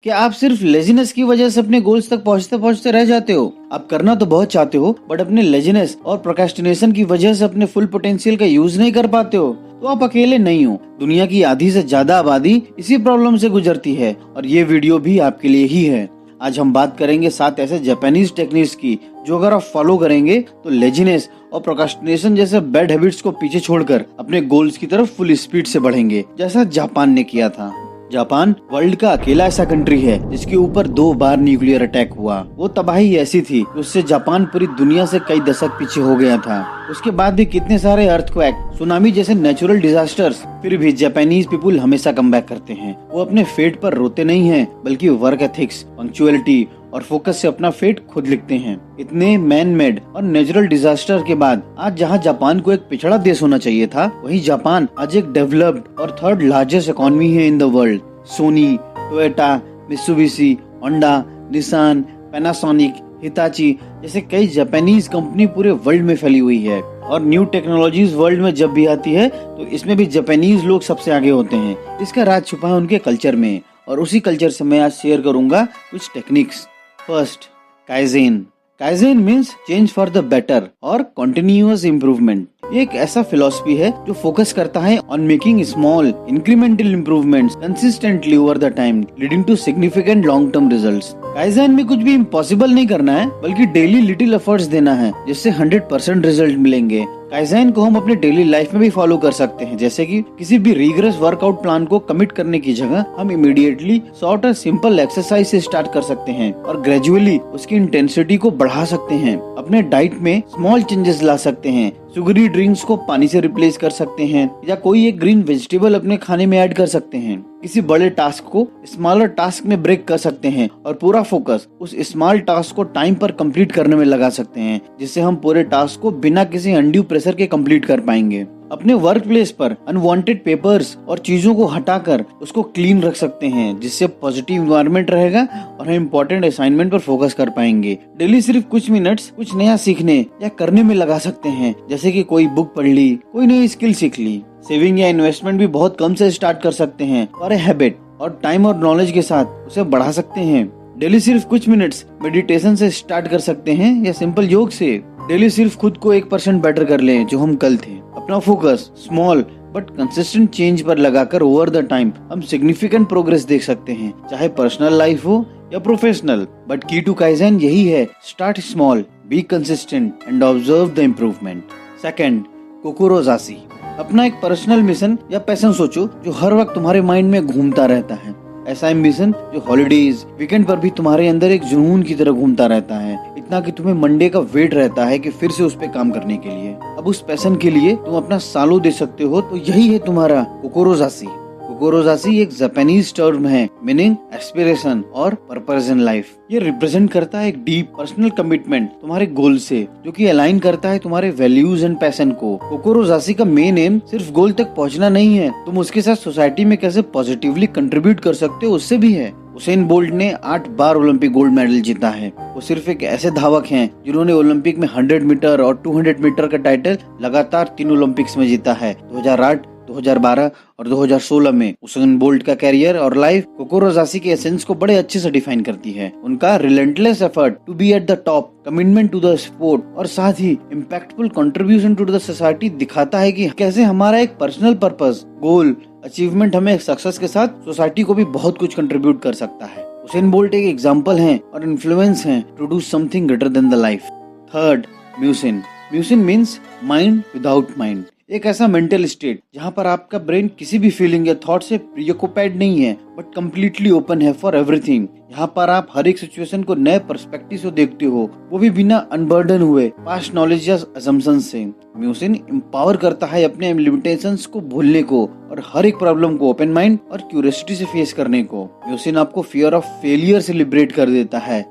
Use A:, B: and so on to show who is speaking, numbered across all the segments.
A: क्या आप सिर्फ लेजीनेस की वजह से अपने गोल्स तक पहुंचते पहुंचते रह जाते हो? आप करना तो बहुत चाहते हो बट अपने लेजीनेस और प्रोक्रेस्टिनेशन की वजह से अपने फुल पोटेंशियल का यूज नहीं कर पाते हो? तो आप अकेले नहीं हो। दुनिया की आधी से ज्यादा आबादी इसी प्रॉब्लम से गुजरती है और ये वीडियो भी आपके लिए ही है। आज हम बात करेंगे 7 ऐसे जापानीज टेक्निक्स की जो अगर आप फॉलो करेंगे तो लेजीनेस और प्रोक्रेस्टिनेशन जैसे बैड हैबिट्स को पीछे छोड़कर अपने गोल्स की तरफ फुल स्पीड से बढ़ेंगे, जैसा जापान ने किया था। जापान वर्ल्ड का अकेला ऐसा कंट्री है जिसके ऊपर 2 बार न्यूक्लियर अटैक हुआ। वो तबाही ऐसी थी कि उससे जापान पूरी दुनिया से कई दशक पीछे हो गया था। उसके बाद भी कितने सारे अर्थक्वेक, सुनामी जैसे नेचुरल डिजास्टर्स, फिर भी जापानीज पीपुल हमेशा कम बैक करते हैं। वो अपने फेट पर रोते नहीं हैं, बल्कि वर्क एथिक्स, पंक्चुअलिटी और फोकस से अपना फेट खुद लिखते हैं। इतने मैन मेड और नेचुरल डिजास्टर के बाद आज जहां जापान को एक पिछड़ा देश होना चाहिए था, वहीं जापान आज एक डेवलप्ड और 3rd लार्जेस्ट इकोनॉमी है in the world. Sony, Toyota, Mitsubishi, Honda, Nissan, Panasonic, Hitachi जैसे कई जापानीज कंपनी पूरे वर्ल्ड में फैली हुई है। और न्यू टेक्नोलॉजीज वर्ल्ड में जब भी आती है तो इसमें भी जापानीज लोग सबसे आगे होते हैं। इसका राज छुपा है उनके कल्चर में और उसी कल्चर से मैं आज शेयर करूंगा कुछ techniques. First, kaizen. Kaizen means change for the better और कंटिन्यूअस इम्प्रूवमेंट। ये एक ऐसा फिलॉसफी है जो फोकस करता है on making small incremental improvements consistently over the time, leading to significant long term results. Kaizen में कुछ भी इम्पॉसिबल नहीं करना है, बल्कि डेली लिटिल एफर्ट्स देना है जिससे 100% रिजल्ट मिलेंगे। काइजेन को हम अपने डेली लाइफ में भी फॉलो कर सकते हैं, जैसे कि किसी भी रिगरस वर्कआउट प्लान को कमिट करने की जगह हम इमीडिएटली शॉर्ट और सिंपल एक्सरसाइज से स्टार्ट कर सकते हैं और ग्रेजुअली उसकी इंटेंसिटी को बढ़ा सकते हैं। अपने डाइट में स्मॉल चेंजेस ला सकते हैं, शुगरी ड्रिंक्स को पानी से रिप्लेस कर सकते हैं या कोई एक ग्रीन वेजिटेबल अपने खाने में ऐड कर सकते हैं। किसी बड़े टास्क को स्मॉलर टास्क में ब्रेक कर सकते हैं और पूरा फोकस उस स्मॉल टास्क को टाइम पर कंप्लीट करने में लगा सकते हैं, जिससे हम पूरे टास्क को बिना किसी अनड्यू प्रेशर के कंप्लीट कर पाएंगे। अपने वर्क प्लेस पर अनवांटेड पेपर्स और चीजों को हटाकर उसको क्लीन रख सकते हैं, जिससे पॉजिटिव एनवायरनमेंट रहेगा और हम इम्पोर्टेंट असाइनमेंट पर फोकस कर पाएंगे। डेली सिर्फ कुछ मिनट्स कुछ नया सीखने या करने में लगा सकते हैं, जैसे कि कोई बुक पढ़ ली, कोई नई स्किल सीख ली। सेविंग या इन्वेस्टमेंट भी बहुत कम से स्टार्ट कर सकते हैं और हैबिट और टाइम और नॉलेज के साथ उसे बढ़ा सकते हैं। डेली सिर्फ कुछ मिनट्स मेडिटेशन से स्टार्ट कर सकते हैं या सिंपल योग से। डेली सिर्फ खुद को 1% बेटर कर लें जो हम कल थे। अपना focus small but consistent change पर लगाकर ओवर द टाइम हम सिग्निफिकेंट प्रोग्रेस देख सकते हैं, चाहे पर्सनल लाइफ हो या professional. But key to kaizen यही है, start small, be consistent and observe the improvement. Second, कोकोरोजासी। अपना एक पर्सनल मिशन या पैशन सोचो जो हर वक्त तुम्हारे माइंड में घूमता रहता है। ऐसा एम्बिशन जो हॉलिडेज, वीकेंड पर भी तुम्हारे अंदर एक जुनून की तरह घूमता रहता है, इतना कि तुम्हें मंडे का वेट रहता है कि फिर से उस पे काम करने के लिए। अब उस पैशन के लिए तुम अपना सालों दे सकते हो, तो यही है तुम्हारा कोकोरोजासी। कोकोरोजासी एक जापानीज टर्म है मीनिंग एस्पिरेशन और पर्पस इन लाइफ। ये रिप्रेजेंट करता है एक डीप पर्सनल कमिटमेंट तुम्हारे गोल से, जो कि अलाइन करता है तुम्हारे वैल्यूज एंड पैशन को। कोकोरोजासी का मेन एम सिर्फ गोल तक पहुंचना नहीं है, तुम उसके साथ सोसाइटी में कैसे पॉजिटिवली कंट्रीब्यूट कर सकते हो उससे भी है। उसेन बोल्ट ने 8 बार ओलंपिक गोल्ड मेडल जीता है। वो सिर्फ एक ऐसे धावक हैं जिन्होंने ओलंपिक में 100 मीटर और 200 मीटर का टाइटल लगातार 3 ओलंपिक्स में जीता है, 2008, 2012 और 2016 में। उसेन बोल्ट का कैरियर और लाइफ कोकोरोजासी के एसेंस को बड़े अच्छे से डिफाइन करती है। उनका relentless effort to be at the top, commitment to the sport और साथ ही impactful contribution to the society दिखाता है कि कैसे हमारा एक पर्सनल पर्पस, गोल, अचीवमेंट हमें सक्सेस के साथ सोसाइटी को भी बहुत कुछ कंट्रीब्यूट कर सकता है। उसेन बोल्ट एक एग्जाम्पल है और इन्फ्लुएंस है to do something greater than the life. Third, mushin. Mushin means mind without mind. एक ऐसा मेंटल स्टेट जहाँ पर आपका ब्रेन किसी भी फीलिंग या थॉट से प्रीऑक्युपाइड नहीं है, बट कम्प्लीटली ओपन है फॉर एवरीथिंग। यहाँ पर आप हर एक सिचुएशन को नए पर्सपेक्टिव से देखते हो, वो भी बिना अनबर्डन हुए पास्ट नॉलेज या असम्पशंस से। म्यूसिन एम्पावर करता है अपने लिमिटेशंस को भूलने को और हर एक प्रॉब्लम को ओपन माइंड और क्यूरियोसिटी से फेस करने को। म्यूसिन आपको फियर ऑफ फेलियर से लिबरेट कर देता है।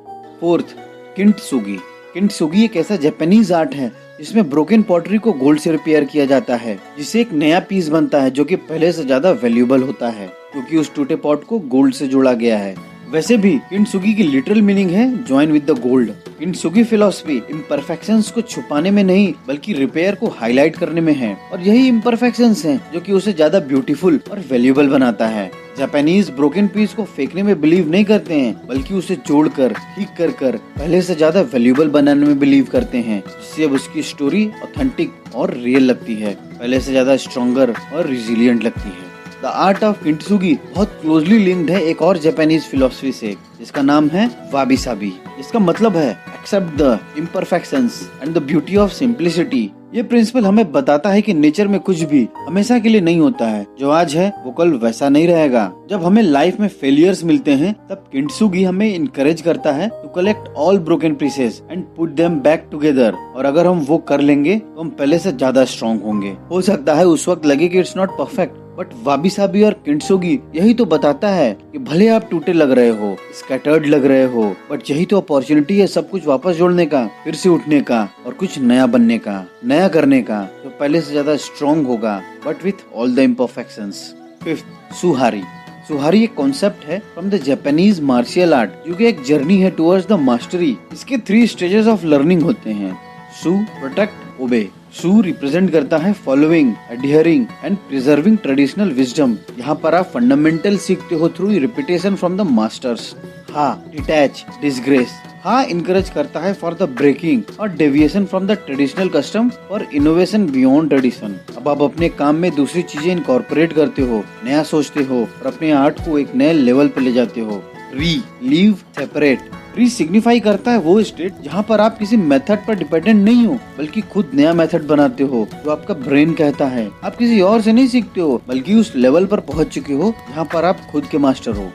A: फोर्थ, किंटसुगी। किंटसुगी एक ऐसा जापानीज आर्ट है जिसमें ब्रोकन पॉटरी को गोल्ड से रिपेयर किया जाता है, जिससे एक नया पीस बनता है जो कि पहले से ज्यादा वैल्यूएबल होता है, क्योंकि उस टूटे पॉट को गोल्ड से जोड़ा गया है। वैसे भी किंटसुगी की लिटरल मीनिंग है join with the gold. Kintsugi philosophy imperfections को छुपाने में नहीं बल्कि रिपेयर को हाईलाइट करने में है, और यही इम्परफेक्शंस हैं जो कि उसे ज्यादा ब्यूटीफुल और वैल्यूएबल बनाता है। जापानीज ब्रोकन पीस को फेंकने में बिलीव नहीं करते हैं बल्कि उसे जोड़कर ठीक कर पहले से ज्यादा वैल्यूएबल बनाने में बिलीव करते हैं, जिससे अब उसकी स्टोरी ऑथेंटिक और रियल लगती है, पहले से ज्यादा स्ट्रॉन्गर और रिजिलियंट लगती है। द आर्ट ऑफ किंटसुगी बहुत क्लोजली लिंक्ड है एक और जापानीज फिलोसफी से, जिसका नाम है वाबी साबी। इसका मतलब है accept the imperfections and the beauty of simplicity. ये प्रिंसिपल हमें बताता है कि नेचर में कुछ भी हमेशा के लिए नहीं होता है, जो आज है वो कल वैसा नहीं रहेगा। जब हमें लाइफ में फेलियर्स मिलते हैं तब किंटसुगी हमें इनकरेज करता है to collect all broken pieces and put them back together, और अगर हम वो कर लेंगे तो हम पहले से ज्यादा स्ट्रॉन्ग होंगे। हो सकता है उस वक्त लगे कि it's not perfect, but वाबी Sabi और किंटसुगी यही तो बताता है कि भले आप टूटे लग रहे हो, स्कैटर्ड लग रहे हो, बट यही तो अपॉर्चुनिटी है सब कुछ वापस जोड़ने का, फिर से उठने का और कुछ नया बनने का, नया करने का, जो पहले से ज्यादा स्ट्रॉन्ग होगा but with all the imperfections. Fifth, सुहारी। सुहारी एक कॉन्सेप्ट है from the Japanese martial art, जो कि एक जर्नी है टुवर्ड्स द मास्टरी। इसके 3 स्टेजेस ऑफ लर्निंग होते हैं। सु, प्रोटेक्ट, ओबे। सु रिप्रेजेंट करता है following, adhering and preserving traditional wisdom. यहाँ पर आप फंडामेंटल सीखते हो through repetition from the masters. हा, डिटैच, डिसग्रेस। हा इनकरेज करता है फॉर द ब्रेकिंग और deviation from the traditional custom और इनोवेशन बियॉन्ड ट्रेडिशन। अब आप अपने काम में दूसरी चीजें इनकॉर्पोरेट करते हो, नया सोचते हो और अपने आर्ट को एक नए लेवल पे ले जाते हो। री, लीव, सेपरेट। री सिग्निफाई करता है वो स्टेट जहाँ पर आप किसी मेथड पर डिपेंडेंट नहीं हो बल्कि खुद नया मेथड बनाते हो जो आपका ब्रेन कहता है। आप किसी और से नहीं सीखते हो बल्कि उस लेवल पर पहुँच चुके हो जहाँ पर आप खुद के मास्टर हो।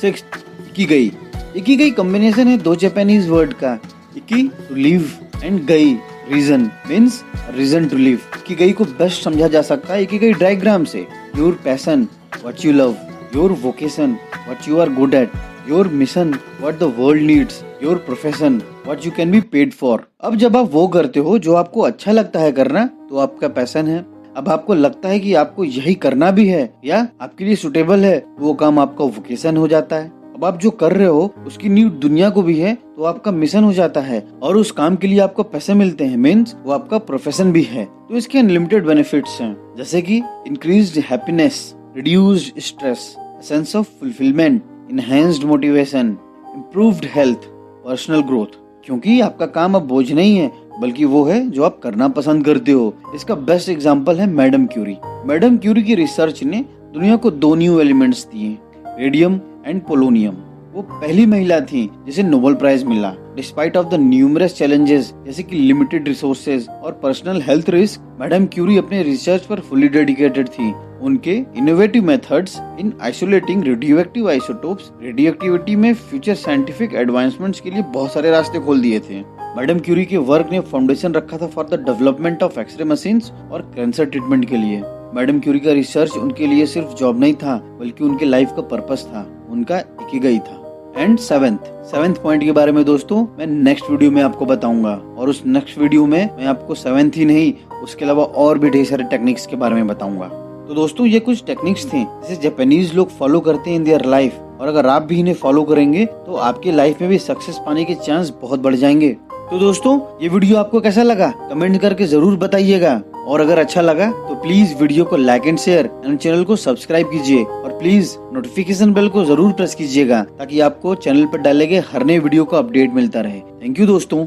A: 6, इकिगाई। इकिगाई कॉम्बिनेशन है 2 जापानीज वर्ड का, iki to live and gai reason, means reason to live. Ikigai को बेस्ट समझा जा सकता है इकिगाई डायग्राम से। Your passion, what you love, your vocation, what you are good at, your mission, what the world needs, your profession, what you can be paid for. अब जब आप वो करते हो जो आपको अच्छा लगता है करना, तो आपका पैशन है। अब आपको लगता है कि आपको यही करना भी है या आपके लिए सुटेबल है, वो काम आपका वोकेशन हो जाता है। अब आप जो कर रहे हो उसकी नीड दुनिया को भी है, तो आपका मिशन हो जाता है, और उस काम के लिए आपको पैसे मिलते हैं, मीन्स वो आपका प्रोफेशन भी है। तो इसके अनलिमिटेड बेनिफिट्स हैं, जैसे कि increased happiness, reduced stress, sense of fulfilment, enhanced motivation, improved health, personal growth। क्योंकि आपका काम अब बोझ नहीं है बल्कि वो है जो आप करना पसंद करते हो। इसका बेस्ट एग्जांपल है मैडम क्यूरी। मैडम क्यूरी की रिसर्च ने दुनिया को 2 न्यू एलिमेंट्स दिए, रेडियम एंड पोलोनियम। वो पहली महिला थी जिसे नोबेल प्राइज मिला। Despite of the numerous challenges जैसे कि लिमिटेड रिसोर्सेज और personal health risk, madam Curie अपने रिसर्च पर फुली डेडिकेटेड थी। उनके innovative methods in isolating radioactive isotopes, radioactivity में फ्यूचर साइंटिफिक एडवांसमेंट्स के लिए बहुत सारे रास्ते खोल दिए थे। मैडम क्यूरी के वर्क ने फाउंडेशन रखा था for the development of X-ray machines और कैंसर ट्रीटमेंट के लिए। मैडम क्यूरी का रिसर्च उनके लिए सिर्फ जॉब नहीं था बल्कि उनके लाइफ का पर्पस था, उनका इकिगाई था। एंड सेवेंथ पॉइंट के बारे में दोस्तों मैं नेक्स्ट वीडियो में आपको बताऊंगा, और उस नेक्स्ट वीडियो में मैं आपको 7th ही नहीं उसके अलावा और भी ढेर सारे टेक्निक्स के बारे में बताऊंगा। तो दोस्तों ये कुछ टेक्निक्स थे जिसे जापानीज लोग फॉलो करते हैं इन देयर लाइफ, और अगर आप भी इन्हें फॉलो करेंगे तो आपके लाइफ में भी सक्सेस पाने के चांस बहुत बढ़ जाएंगे। तो दोस्तों ये वीडियो आपको कैसा लगा कमेंट करके जरूर बताइएगा, और अगर अच्छा लगा तो प्लीज वीडियो को like and share and channel को सब्सक्राइब कीजिए, और प्लीज नोटिफिकेशन बेल को जरूर प्रेस कीजिएगा ताकि आपको चैनल पर डाले गए हर नए वीडियो का अपडेट मिलता रहे। थैंक यू दोस्तों।